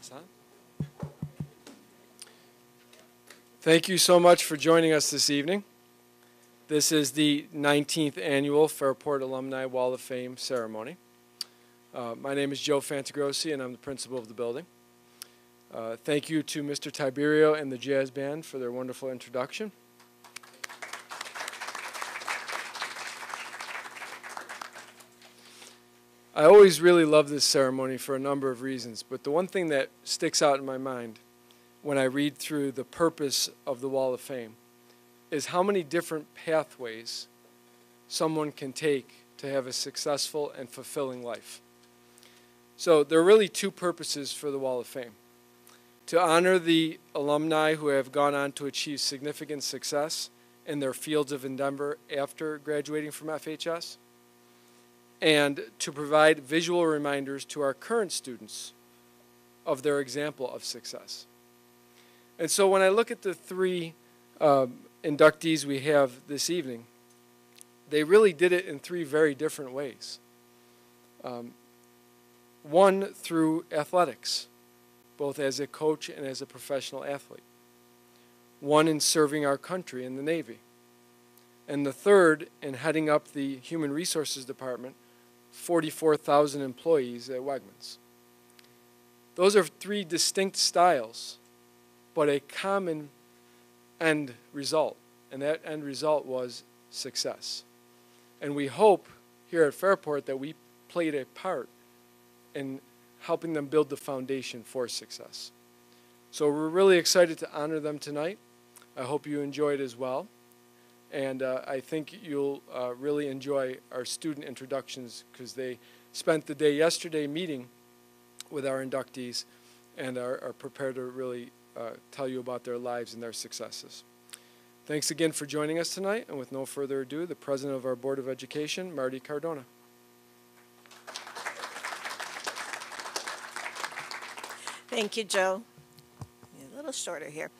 It's on. Thank you so much for joining us this evening. This is the 19th annual Fairport Alumni Wall of Fame ceremony. My name is Joe Fantagrossi, and I'm the principal of the building. Thank you to Mr. Tiberio and the Jazz Band for their wonderful introduction. I always really love this ceremony for a number of reasons, but the one thing that sticks out in my mind when I read through the purpose of the Wall of Fame is how many different pathways someone can take to have a successful and fulfilling life. So there are really two purposes for the Wall of Fame: to honor the alumni who have gone on to achieve significant success in their fields of endeavor after graduating from FHS, and to provide visual reminders to our current students of their example of success. And so when I look at the three inductees we have this evening, they really did it in three very different ways. One, through athletics, both as a coach and as a professional athlete. One, in serving our country in the Navy. And the third, in heading up the Human Resources Department, 44,000 employees at Wegmans. Those are three distinct styles, but a common end result, and that end result was success. And we hope here at Fairport that we played a part in helping them build the foundation for success. So we're really excited to honor them tonight. I hope you enjoy it as well. And I think you'll really enjoy our student introductions, because they spent the day yesterday meeting with our inductees and are prepared to really tell you about their lives and their successes. Thanks again for joining us tonight, and with no further ado, the President of our Board of Education, Marty Cardona. Thank you, Joe. A little shorter here.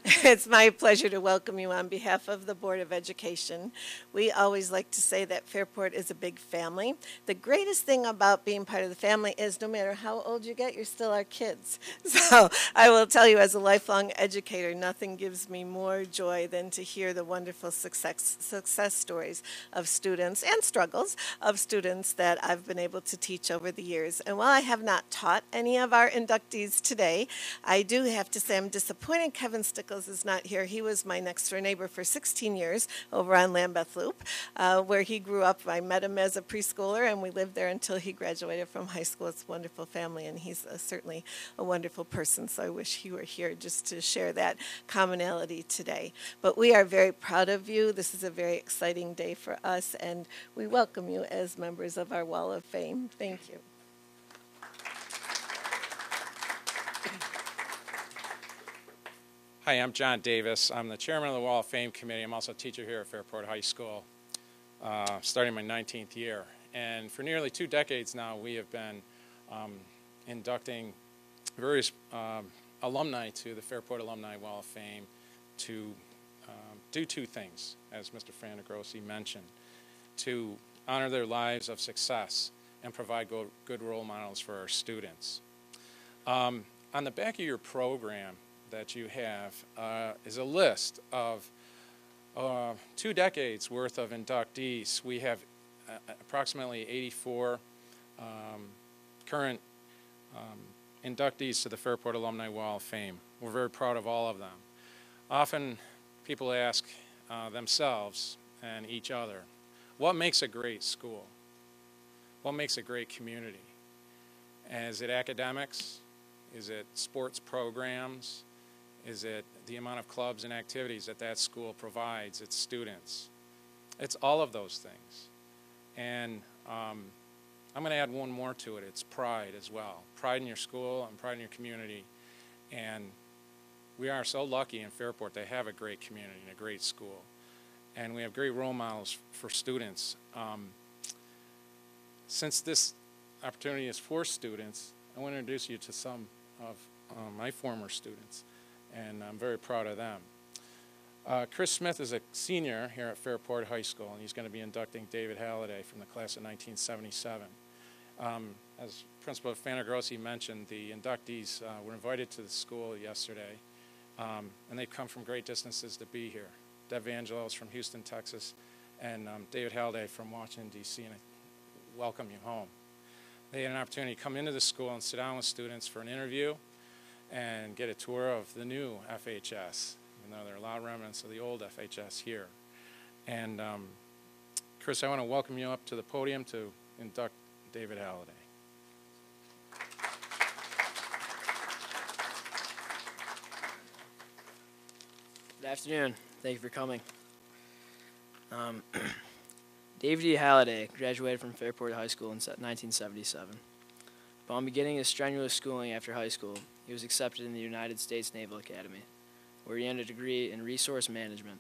It's my pleasure to welcome you on behalf of the Board of Education. We always like to say that Fairport is a big family. The greatest thing about being part of the family is no matter how old you get, you're still our kids. So I will tell you, as a lifelong educator, nothing gives me more joy than to hear the wonderful success stories of students and struggles of students that I've been able to teach over the years. And while I have not taught any of our inductees today, I do have to say I'm disappointed Kevin Stickles is not here. He was my next door neighbor for 16 years over on Lambeth Loop, where he grew up. I met him as a preschooler, and we lived there until he graduated from high school. It's a wonderful family, and he's certainly a wonderful person, so I wish he were here just to share that commonality today. But we are very proud of you. This is a very exciting day for us, and we welcome you as members of our Wall of Fame. Thank you. Hi, I'm John Davis. I'm the chairman of the Wall of Fame Committee. I'm also a teacher here at Fairport High School, starting my 19th year. And for nearly 2 decades now, we have been inducting various alumni to the Fairport Alumni Wall of Fame to do two things, as Mr. Fantagrossi mentioned: to honor their lives of success and provide good role models for our students. On the back of your program that you have is a list of 2 decades worth of inductees. We have approximately 84 current inductees to the Fairport Alumni Wall of Fame. We're very proud of all of them. Often people ask themselves and each other, what makes a great school? What makes a great community? Is it academics? Is it sports programs? Is it the amount of clubs and activities that that school provides its students? It's all of those things. And I'm going to add one more to it. It's pride as well. Pride in your school and pride in your community. And we are so lucky in Fairport to have a great community and a great school. And we have great role models for students. Since this opportunity is for students, I want to introduce you to some of my former students, and I'm very proud of them. Chris Smith is a senior here at Fairport High School, and he's going to be inducting David Halliday from the class of 1977. As Principal Fantagrossi mentioned, the inductees were invited to the school yesterday, and they've come from great distances to be here. Deb Angelos from Houston, Texas, and David Halliday from Washington, D.C., and I welcome you home. They had an opportunity to come into the school and sit down with students for an interview and get a tour of the new FHS, even though there are a lot of remnants of the old FHS here. And Chris, I want to welcome you up to the podium to induct David Halliday. Good afternoon. Thank you for coming. David E. Halliday graduated from Fairport High School in 1977. Upon beginning his strenuous schooling after high school, he was accepted in the United States Naval Academy, where he earned a degree in resource management.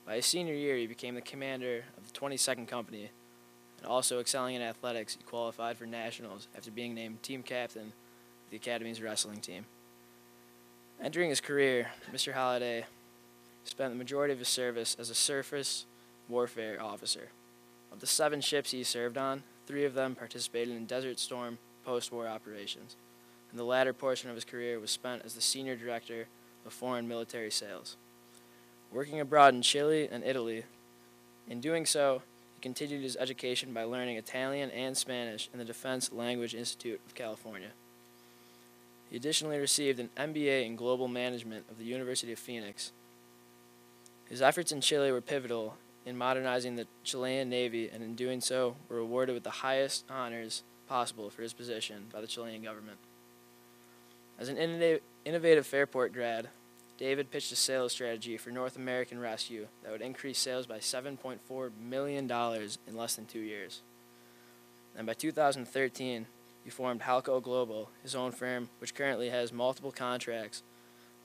By his senior year, he became the commander of the 22nd Company, and also excelling in athletics, he qualified for nationals after being named team captain of the Academy's wrestling team. Entering his career, Mr. Halliday spent the majority of his service as a surface warfare officer. Of the 7 ships he served on, 3 of them participated in Desert Storm post-war operations, and the latter portion of his career was spent as the senior director of foreign military sales. Working abroad in Chile and Italy, in doing so, he continued his education by learning Italian and Spanish in the Defense Language Institute of California. He additionally received an MBA in Global Management of the University of Phoenix. His efforts in Chile were pivotal in modernizing the Chilean Navy, and in doing so were awarded with the highest honors possible for his position by the Chilean government. As an innovative Fairport grad, David pitched a sales strategy for North American rescue that would increase sales by $7.4 million in less than 2 years. And by 2013, he formed Halco Global, his own firm, which currently has multiple contracts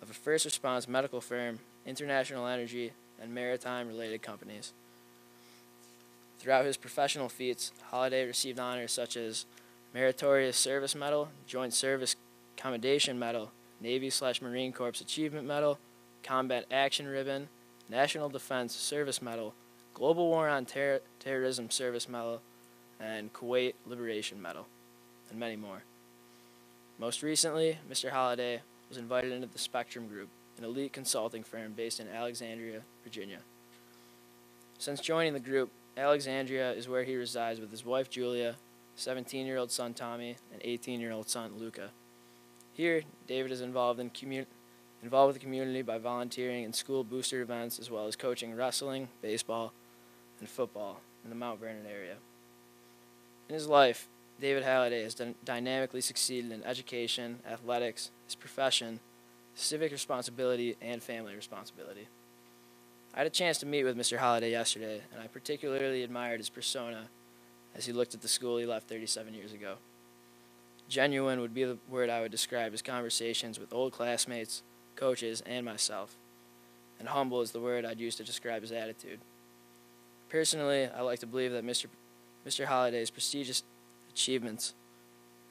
of a first response medical firm, international energy, and maritime-related companies. Throughout his professional feats, Halliday received honors such as Meritorious Service Medal, Joint Service Commendation Medal, Navy/Marine Corps Achievement Medal, Combat Action Ribbon, National Defense Service Medal, Global War on Terrorism Service Medal, and Kuwait Liberation Medal, and many more. Most recently, Mr. Halliday was invited into the Spectrum Group, an elite consulting firm based in Alexandria, Virginia. Since joining the group, Alexandria is where he resides with his wife Julia, 17-year-old son Tommy, and 18-year-old son Luca. Here, David is involved with the community by volunteering in school booster events, as well as coaching wrestling, baseball, and football in the Mount Vernon area. In his life, David Halliday has dynamically succeeded in education, athletics, his profession, civic responsibility, and family responsibility. I had a chance to meet with Mr. Halliday yesterday, and I particularly admired his persona as he looked at the school he left 37 years ago. Genuine would be the word I would describe his conversations with old classmates, coaches, and myself. And humble is the word I'd use to describe his attitude. Personally, I like to believe that Mr. Halliday's prestigious achievements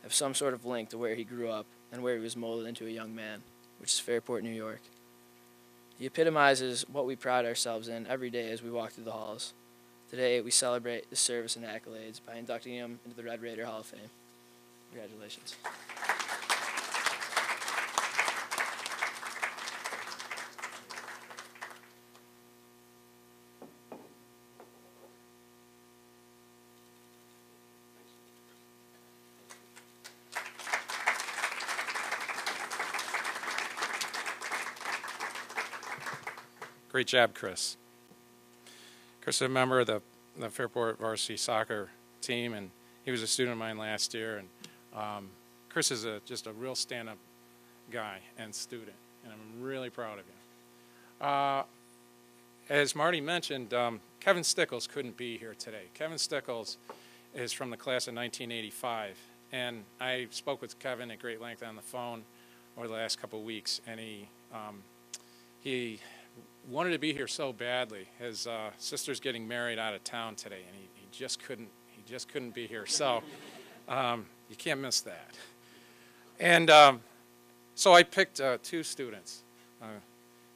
have some sort of link to where he grew up and where he was molded into a young man, which is Fairport, New York. He epitomizes what we pride ourselves in every day as we walk through the halls. Today, we celebrate his service and accolades by inducting him into the Red Raider Hall of Fame. Congratulations. Great job, Chris. Chris is a member of the Fairport varsity soccer team, and he was a student of mine last year. And Chris is just a real stand-up guy and student, and I'm really proud of you. As Marty mentioned, Kevin Stickles couldn't be here today. Kevin Stickles is from the class of 1985, and I spoke with Kevin at great length on the phone over the last couple of weeks, and he wanted to be here so badly. His sister's getting married out of town today, and he just couldn't be here. So you can't miss that. And so I picked 2 students.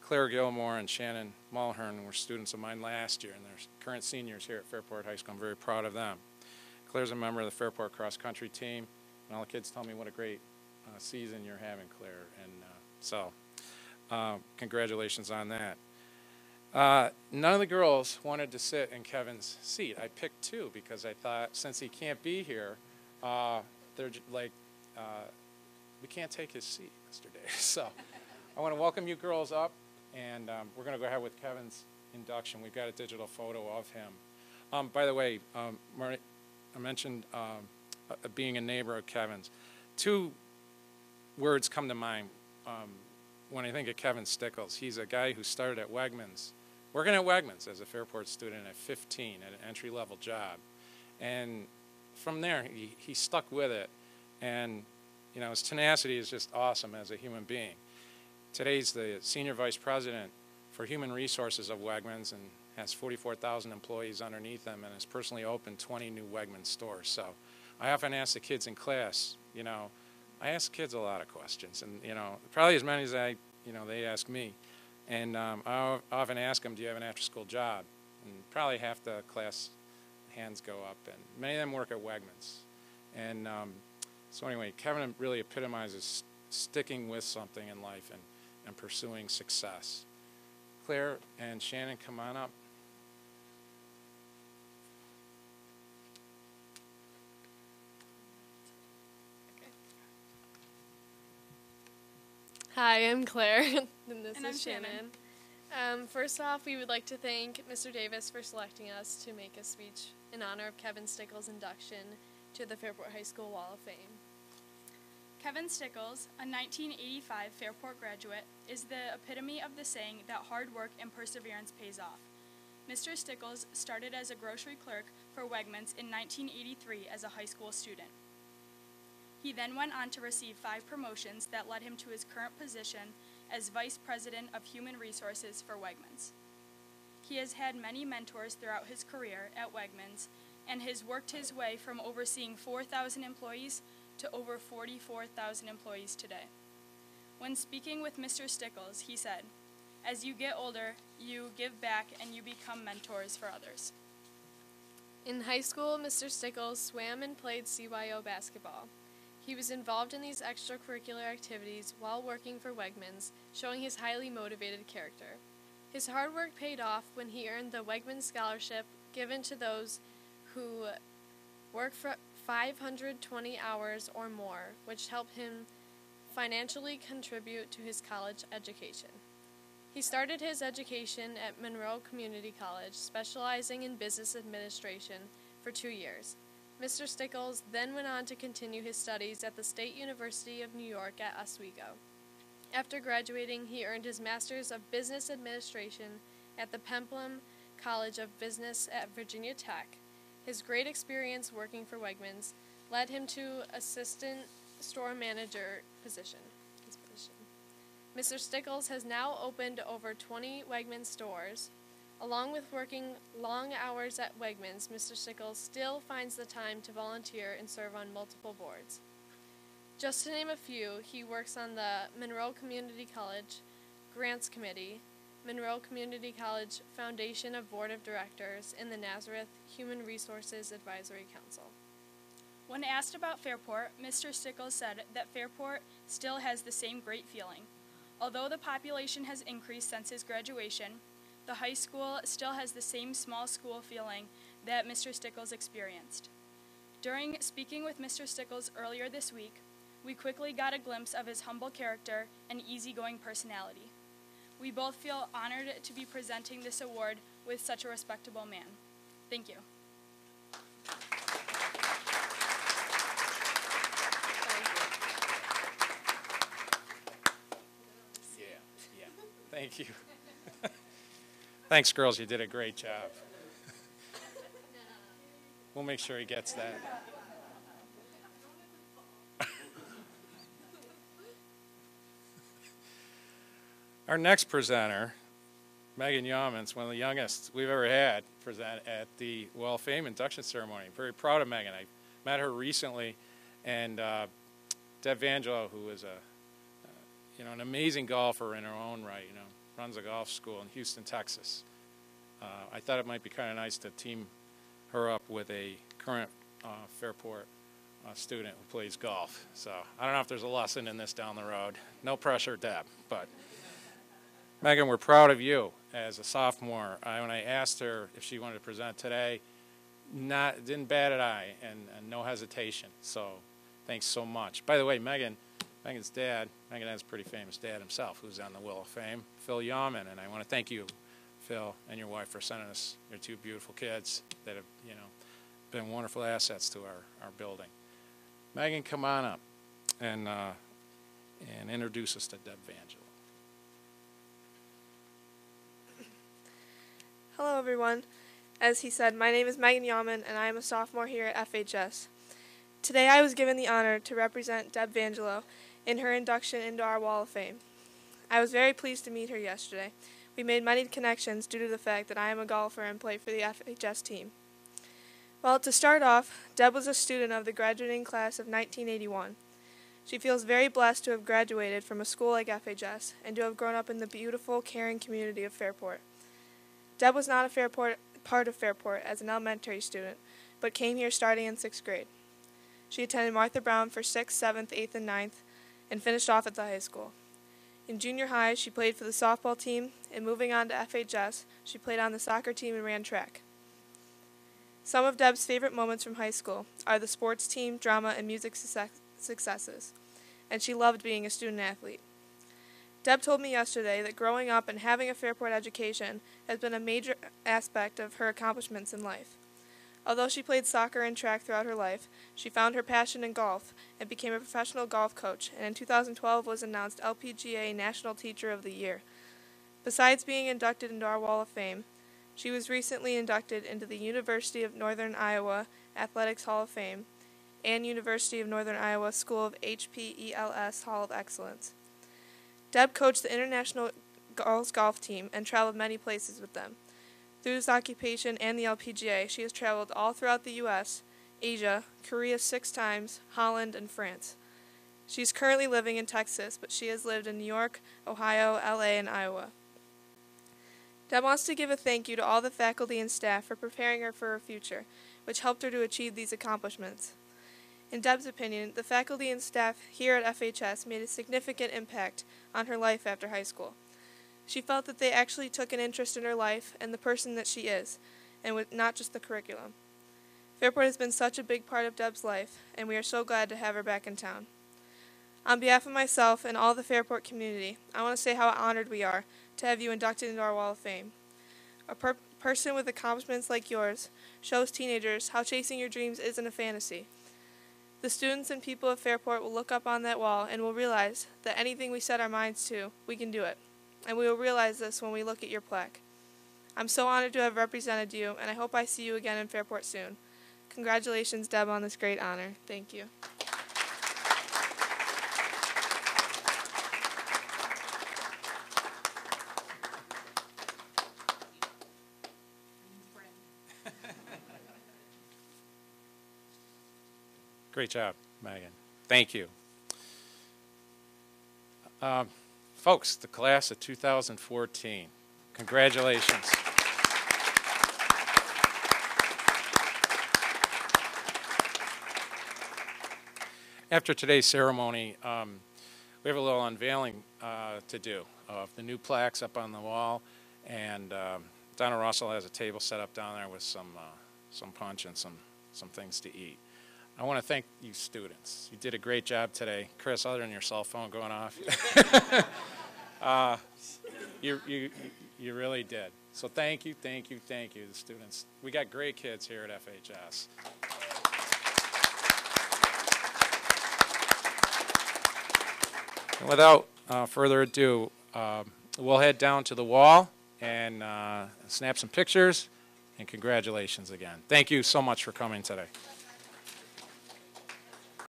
Claire Gilmore and Shannon Mulhern were students of mine last year, and they're current seniors here at Fairport High School. I'm very proud of them. Claire's a member of the Fairport cross country team, and all the kids tell me what a great season you're having, Claire, and so congratulations on that. None of the girls wanted to sit in Kevin's seat. I picked two because I thought since he can't be here, they're like, we can't take his seat, Mr. Davis. So I want to welcome you girls up, and we're going to go ahead with Kevin's induction. We've got a digital photo of him. By the way, Marty, I mentioned being a neighbor of Kevin's. Two words come to mind when I think of Kevin Stickles. He's a guy who started at Wegmans, working at Wegmans as a Fairport student at 15 at an entry-level job. And from there, he stuck with it. And, you know, his tenacity is just awesome as a human being. Today's the Senior Vice President for Human Resources of Wegmans and has 44,000 employees underneath him and has personally opened 20 new Wegmans stores. So I often ask the kids in class, you know, I ask kids a lot of questions, and, you know, probably as many as they ask me. And I often ask them, do you have an after-school job? And probably half the class hands go up, and many of them work at Wegmans. And so anyway, Kevin really epitomizes sticking with something in life and pursuing success. Claire and Shannon, come on up. Hi, I'm Claire, and this And is I'm Shannon. First off, we would like to thank Mr. Davis for selecting us to make a speech in honor of Kevin Stickles' induction to the Fairport High School Wall of Fame. Kevin Stickles, a 1985 Fairport graduate, is the epitome of the saying that hard work and perseverance pays off. Mr. Stickles started as a grocery clerk for Wegmans in 1983 as a high school student. He then went on to receive 5 promotions that led him to his current position as Vice President of Human Resources for Wegmans. He has had many mentors throughout his career at Wegmans and has worked his way from overseeing 4,000 employees to over 44,000 employees today. When speaking with Mr. Stickles, he said, "As you get older, you give back and you become mentors for others." In high school, Mr. Stickles swam and played CYO basketball. He was involved in these extracurricular activities while working for Wegmans, showing his highly motivated character. His hard work paid off when he earned the Wegmans Scholarship given to those who work for 520 hours or more, which helped him financially contribute to his college education. He started his education at Monroe Community College, specializing in business administration, for 2 years. Mr. Stickles then went on to continue his studies at the State University of New York at Oswego. After graduating, he earned his Master's of Business Administration at the Pemblem College of Business at Virginia Tech. His great experience working for Wegmans led him to assistant store manager position. Mr. Stickles has now opened over 20 Wegmans stores. Along with working long hours at Wegmans, Mr. Stickles still finds the time to volunteer and serve on multiple boards. Just to name a few, he works on the Monroe Community College Grants Committee, Monroe Community College Foundation of Board of Directors, and the Nazareth Human Resources Advisory Council. When asked about Fairport, Mr. Stickles said that Fairport still has the same great feeling. Although the population has increased since his graduation, the high school still has the same small school feeling that Mr. Stickles experienced. During speaking with Mr. Stickles earlier this week, we quickly got a glimpse of his humble character and easygoing personality. We both feel honored to be presenting this award with such a respectable man. Thank you. Yeah. Thank you. Thanks, girls. You did a great job. We'll make sure he gets that. Our next presenter, Megan Yeomans, one of the youngest we've ever had present at the Wall of Fame induction ceremony. Very proud of Megan. I met her recently, and Deb Vangelo, who is an amazing golfer in her own right, runs a golf school in Houston, Texas. I thought it might be kind of nice to team her up with a current Fairport student who plays golf. So I don't know if there's a lesson in this down the road. No pressure, Deb. But Megan, we're proud of you as a sophomore. When I asked her if she wanted to present today, didn't bat an eye and no hesitation. So thanks so much. By the way, Megan's dad, Megan has a pretty famous dad himself who's on the Wheel of Fame, Phil Yaman, and I want to thank you, Phil, and your wife for sending us your two beautiful kids that have, been wonderful assets to our building. Megan, come on up and introduce us to Deb Vangelo. Hello, everyone. As he said, my name is Megan Yaman, and I am a sophomore here at FHS. Today I was given the honor to represent Deb Vangelo in her induction into our Wall of Fame. I was very pleased to meet her yesterday. We made many connections due to the fact that I am a golfer and play for the FHS team. Well, to start off, Deb was a student of the graduating class of 1981. She feels very blessed to have graduated from a school like FHS and to have grown up in the beautiful, caring community of Fairport. Deb was not a part of Fairport as an elementary student, but came here starting in 6th grade. She attended Martha Brown for 6th, 7th, 8th, and 9th, and finished off at the high school. In junior high, she played for the softball team, and moving on to FHS, she played on the soccer team and ran track. Some of Deb's favorite moments from high school are the sports team, drama, and music successes, and she loved being a student athlete. Deb told me yesterday that growing up and having a Fairport education has been a major aspect of her accomplishments in life. Although she played soccer and track throughout her life, she found her passion in golf and became a professional golf coach, and in 2012 was announced LPGA National Teacher of the Year. Besides being inducted into our Wall of Fame, she was recently inducted into the University of Northern Iowa Athletics Hall of Fame and University of Northern Iowa School of HPELS Hall of Excellence. Deb coached the International Girls Golf Team and traveled many places with them. Through this occupation and the LPGA, she has traveled all throughout the U.S., Asia, Korea 6 times, Holland, and France. She is currently living in Texas, but she has lived in New York, Ohio, LA, and Iowa. Deb wants to give a thank you to all the faculty and staff for preparing her for her future, which helped her to achieve these accomplishments. In Deb's opinion, the faculty and staff here at FHS made a significant impact on her life after high school. She felt that they actually took an interest in her life and the person that she is, and not just the curriculum. Fairport has been such a big part of Deb's life, and we are so glad to have her back in town. On behalf of myself and all the Fairport community, I want to say how honored we are to have you inducted into our Wall of Fame. A person with accomplishments like yours shows teenagers how chasing your dreams isn't a fantasy. The students and people of Fairport will look up on that wall and will realize that anything we set our minds to, we can do it. And we will realize this when we look at your plaque. I'm so honored to have represented you, and I hope I see you again in Fairport soon. Congratulations, Deb, on this great honor. Thank you. Great job, Megan. Thank you. Folks, the class of 2014, congratulations. After today's ceremony, we have a little unveiling to do of the new plaques up on the wall, and Donna Russell has a table set up down there with some punch and some things to eat. I want to thank you students. You did a great job today. Chris, other than your cell phone going off, you really did. So thank you, the students. We got great kids here at FHS. And without further ado, we'll head down to the wall and snap some pictures. And congratulations again. Thank you so much for coming today.